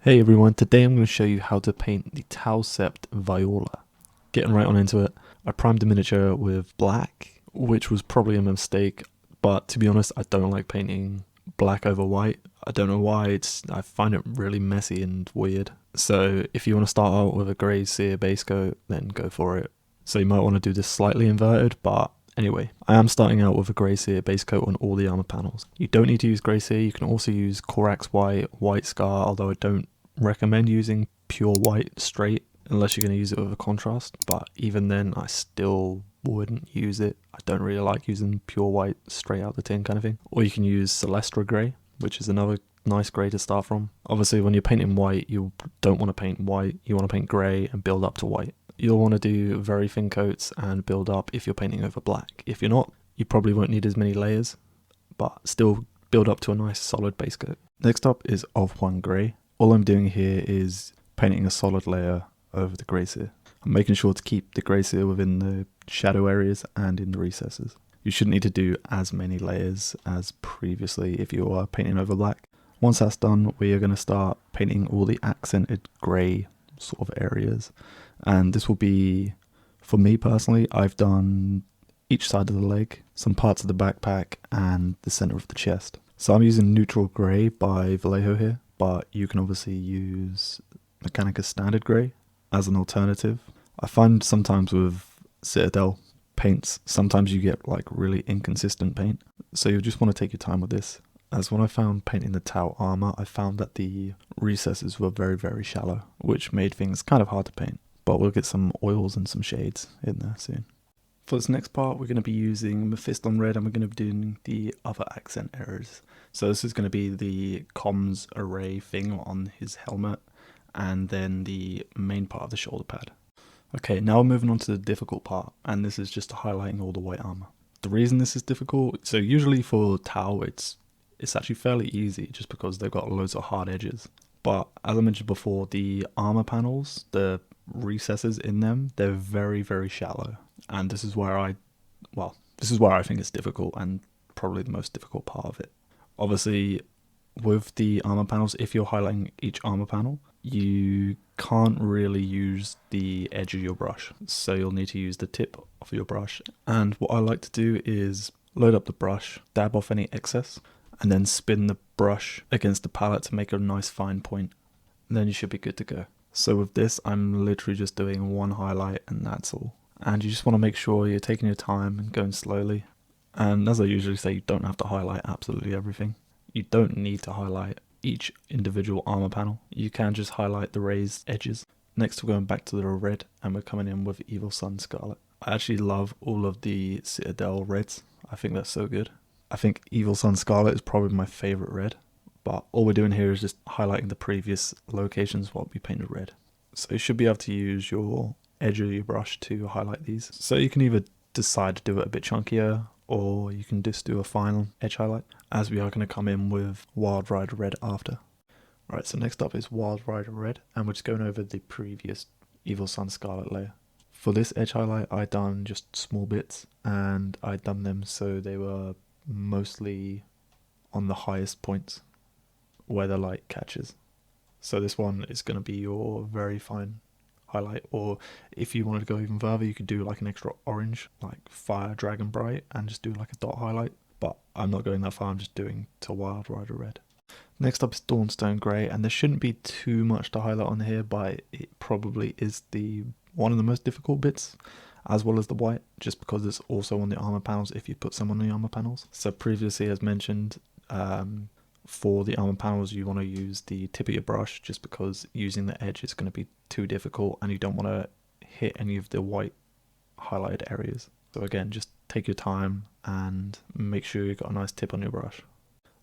Hey everyone, today I'm going to show you how to paint the Tau Sept Vior'la. Getting right on into it, I primed the miniature with black, which was probably a mistake, but to be honest, I don't like painting black over white. I don't know why, I find it really messy and weird. So if you want to start out with a grey sear base coat, then go for it. So you might want to do this slightly inverted, but anyway, I am starting out with a grey sear base coat on all the armor panels. You don't need to use grey sear, you can also use Corax white, white scar, although I don't recommend using pure white straight unless you're going to use it with a contrast, but even then I still wouldn't use it. I don't really like using pure white straight out the tin kind of thing. Or you can use Celestra grey, which is another nice grey to start from. Obviously when you're painting white, you don't want to paint white, you want to paint grey and build up to white. You'll want to do very thin coats and build up if you're painting over black. If you're not, you probably won't need as many layers, but still build up to a nice solid base coat. Next up is Off-One Grey. All I'm doing here is painting a solid layer over the grey sear. I'm making sure to keep the grey sear within the shadow areas and in the recesses. You shouldn't need to do as many layers as previously if you are painting over black. Once that's done, we are going to start painting all the accented grey sort of areas. And this will be, for me personally, I've done each side of the leg, some parts of the backpack and the center of the chest. So I'm using Neutral Grey by Vallejo here, but you can obviously use Mechanica Standard Grey as an alternative. I find sometimes with Citadel paints, sometimes you get like really inconsistent paint. So you just want to take your time with this. As when I found painting the Tau armor, I found that the recesses were very, very shallow, which made things kind of hard to paint. But we'll get some oils and some shades in there soon. For this next part, we're going to be using Mephiston Red and we're going to be doing the other accent areas. So this is going to be the comms array thing on his helmet and then the main part of the shoulder pad. Okay, now we're moving on to the difficult part, and this is just highlighting all the white armor. The reason this is difficult, so usually for Tau it's actually fairly easy just because they've got loads of hard edges. But as I mentioned before, the armor panels, the recesses in them, they're very, very shallow. And this is where I think it's difficult and probably the most difficult part of it. Obviously, with the armor panels, if you're highlighting each armor panel, you can't really use the edge of your brush. So you'll need to use the tip of your brush. And what I like to do is load up the brush, dab off any excess, and then spin the brush against the palette to make a nice fine point. And then you should be good to go. So with this, I'm literally just doing one highlight and that's all. And you just want to make sure you're taking your time and going slowly. And as I usually say, you don't have to highlight absolutely everything. You don't need to highlight each individual armor panel. You can just highlight the raised edges. Next we're going back to the red and we're coming in with Evil Sun Scarlet. I actually love all of the Citadel reds. I think that's so good. I think Evil Sun Scarlet is probably my favorite red. But all we're doing here is just highlighting the previous locations what we painted red. So you should be able to use your edge of your brush to highlight these. So you can either decide to do it a bit chunkier or you can just do a final edge highlight, as we are going to come in with Wild Rider Red after. Right, so next up is Wild Rider Red, and we're just going over the previous Evil Sun Scarlet layer. For this edge highlight, I done just small bits, and I done them so they were mostly on the highest points where the light catches. So this one is going to be your very fine highlight, or if you wanted to go even further, you could do like an extra orange, like Fire Dragon Bright, and just do like a dot highlight. But I'm not going that far, I'm just doing to Wild Rider Red. Next up is Dawnstone Grey, and there shouldn't be too much to highlight on here, but it probably is one of the most difficult bits, as well as the white, just because it's also on the armor panels if you put some on the armor panels. So previously, as mentioned, for the armor panels you want to use the tip of your brush, just because using the edge is going to be too difficult and you don't want to hit any of the white highlighted areas. So again, just take your time and make sure you've got a nice tip on your brush.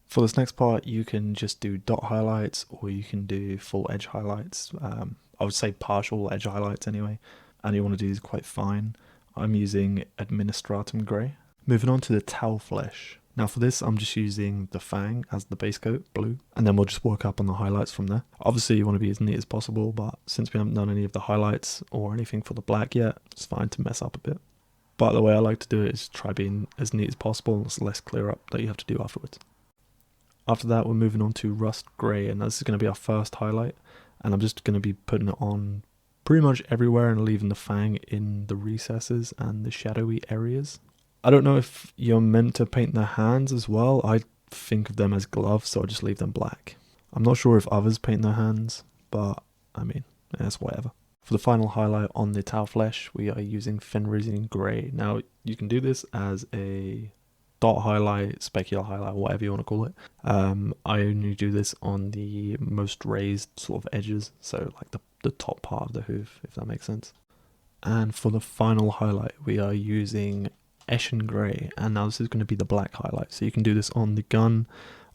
For this next part, you can just do dot highlights or you can do full edge highlights. I would say partial edge highlights anyway, and you want to do these quite fine. I'm using Administratum Grey. Moving on to the Tau Flesh. Now for this, I'm just using the Fang as the base coat, blue, and then we'll just work up on the highlights from there. Obviously you want to be as neat as possible, but since we haven't done any of the highlights or anything for the black yet, it's fine to mess up a bit. But the way I like to do it is try being as neat as possible, it's less clear up that you have to do afterwards. After that, we're moving on to rust grey, and this is going to be our first highlight, and I'm just going to be putting it on pretty much everywhere and leaving the fang in the recesses and the shadowy areas. I don't know if you're meant to paint the hands as well. I think of them as gloves, so I just leave them black. I'm not sure if others paint their hands, but I mean, it's whatever. For the final highlight on the Tau flesh, we are using Fenrisian Grey. Now, you can do this as a dot highlight, specular highlight, whatever you want to call it. I only do this on the most raised sort of edges, so like the top part of the hoof, if that makes sense. And for the final highlight, we are using Eshin Grey, and now this is going to be the black highlight. So you can do this on the gun,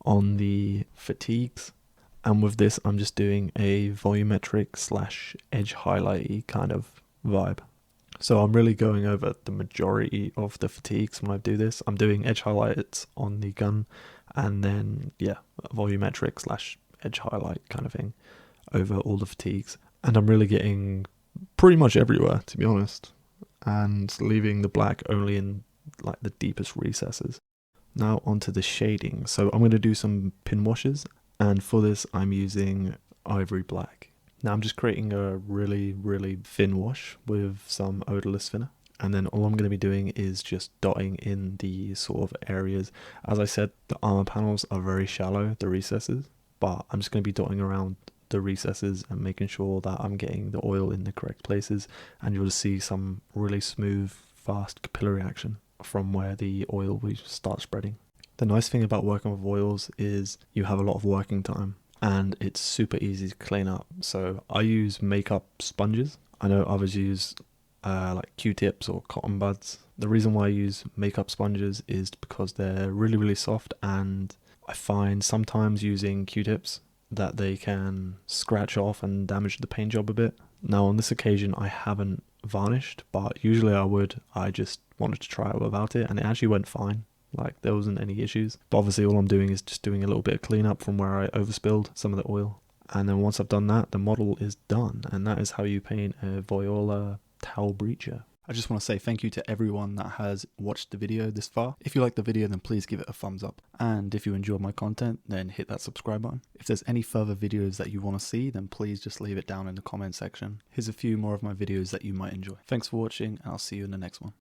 on the fatigues, and with this I'm just doing a volumetric / edge highlighty kind of vibe. So I'm really going over the majority of the fatigues when I do this. I'm doing edge highlights on the gun, and then yeah, volumetric / edge highlight kind of thing over all the fatigues. And I'm really getting pretty much everywhere, to be honest, and leaving the black only in like the deepest recesses. Now onto the shading. So I'm going to do some pin washes, and for this I'm using ivory black. Now I'm just creating a really thin wash with some odorless thinner, and then all I'm going to be doing is just dotting in the sort of areas. As I said, the armor panels are very shallow, the recesses, but I'm just going to be dotting around the recesses and making sure that I'm getting the oil in the correct places, and you'll see some really smooth, fast capillary action from where the oil will start spreading. The nice thing about working with oils is you have a lot of working time, and it's super easy to clean up. So I use makeup sponges. I know others use like Q-tips or cotton buds. The reason why I use makeup sponges is because they're really soft, and I find sometimes using Q-tips that they can scratch off and damage the paint job a bit. Now on this occasion I haven't varnished, but usually I would. I just wanted to try it without it, and it actually went fine. Like, there wasn't any issues. But obviously all I'm doing is just doing a little bit of cleanup from where I overspilled some of the oil. And then once I've done that, the model is done. And that is how you paint a voir'la Tau breacher. I just want to say thank you to everyone that has watched the video this far. If you like the video, then please give it a thumbs up. And if you enjoyed my content, then hit that subscribe button. If there's any further videos that you want to see, then please just leave it down in the comment section. Here's a few more of my videos that you might enjoy. Thanks for watching, and I'll see you in the next one.